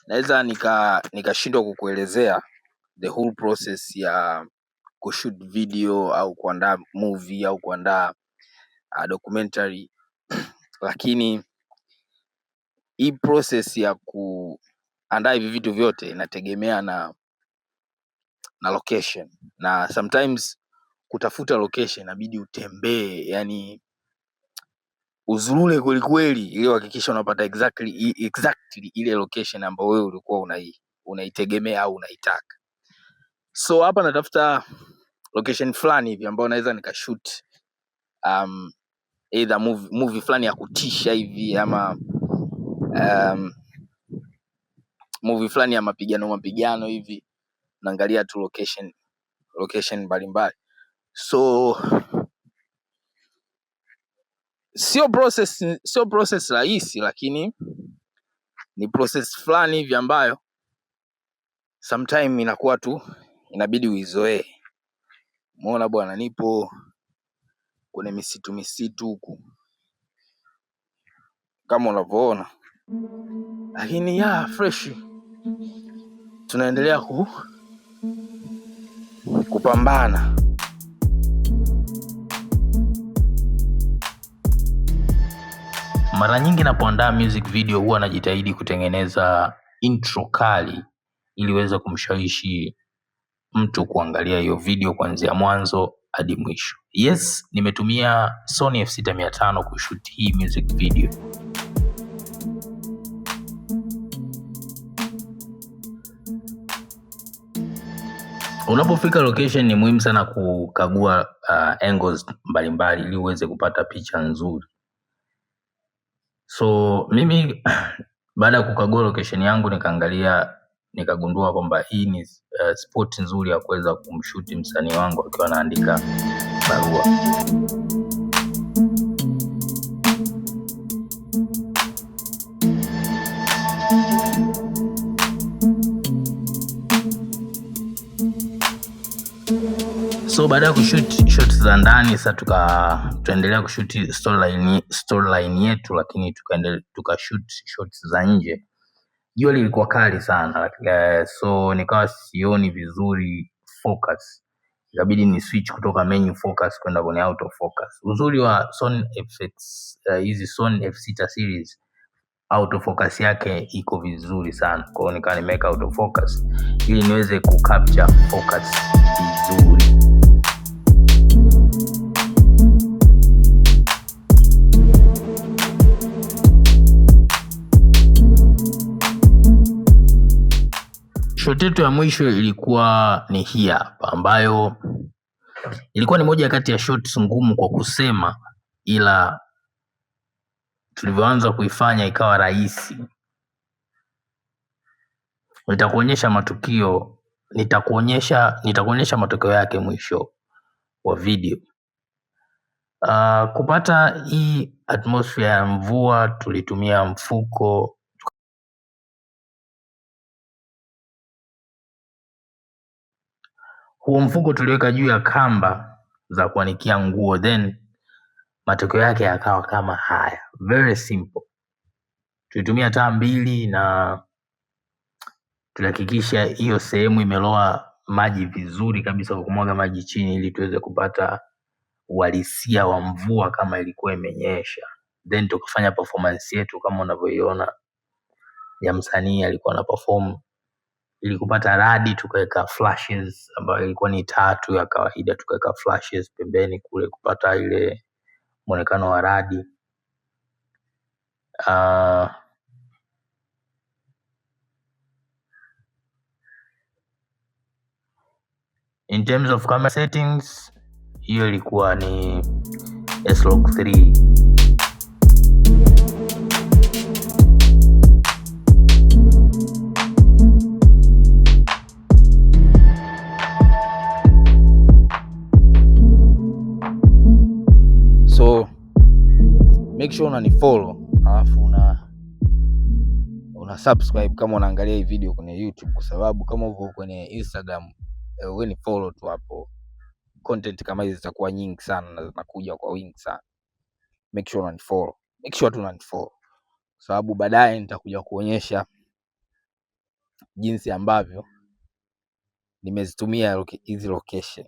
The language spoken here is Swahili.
naweza nikashindwa kukuelezea the whole process ya kushoot video au kuandaa movie au kuandaa documentary lakini hii process ya kuandaa hivi vitu vyote inategemea na location, na sometimes kutafuta location inabidi utembee, yani uzurule kweli kweli ili uhakikisha unapata exactly ile location ambayo wewe ulikuwa unaitegemea au unaitaka. So hapa natafuta location fulani hivi ambayo naweza nikashoot either movie fulani ya kutisha hivi ama movie fulani ya mapigano hivi, naangalia tu location mbalimbali. So sio process rahisi, lakini ni process fulani hivi ambayo sometime inakuwa tu inabidi uizoee. Umeona bwana, nipo kwenye misitu huku kama unavyoona, lakini fresh, tunaendelea kupambana. Mara nyingi napoandaa music video huwa najitahidi kutengeneza intro kali ili iweze kumshawishi mtu kuangalia hiyo video kuanzia mwanzo hadi mwisho. Yes, nimetumia Sony f6,500 kushoot hii music video. Unapofika location ni muhimu sana kukagua angles mbalimbali ili uweze kupata picha nzuri. So mimi baada ya kukagua location yangu nikagundua kwamba hii ni spot nzuri ya kuweza kumshoot msanii wangu akiwa anaandika barua. So baada ya kushoot shots za ndani, sasa tuendelea kushoot storyline yetu, lakini tukashoot shots za nje. Jua lilikuwa kali sana, so nikawa sioni vizuri focus, ikabidi ni switch kutoka main focus kwenda kwenye auto focus. Uzuri wa Sony FX hizi Sony F6 series, auto focus yake iko vizuri sana, kwa hiyo nikawa nimeweka auto focus ili niweze kucapture focus vizuri. Shot yetu ya mwisho ilikuwa ni hii hapa, ambayo ilikuwa ni moja kati ya shots ngumu kwa kusema, ila tulivyoanza kuifanya ikawa rahisi. Nitakuonyesha matokeo yake mwisho wa video. Kupata hii atmosphere ya mvua tulitumia mfuko. Huo mfuko tuliweka juu ya kamba za kuanikia nguo, then matokeo yake yakawa kama haya, very simple. Tulitumia taa 2 na tulihakikisha hiyo sehemu imeloa maji vizuri kabisa, kwa kumwaga maji chini ili tuweze kupata uhalisia wa mvua kama ilikuwa imenyesha. Then tukafanya performance yetu kama unavyoiona ya msanii alikuwa na perform. Ili kupata radi tukaweka flashes ambayo ilikuwa ni 3 ya kawaida, tukaweka flashes pembeni kule kupata ile muonekano wa radi. In terms of camera settings, hiyo ilikuwa ni S-Log3. So make sure unanifollow, alafu una subscribe kama unaangalia hii video kwenye YouTube, kwa sababu kama uko kwenye Instagram wewe ni follow tu hapo, content kama hizi zitakuwa nyingi sana na zinakuja kwa wingi sana. Make sure unanifollow, kwa sababu baadaye nitakuja kuonyesha jinsi ambavyo nimezitumia hizi location.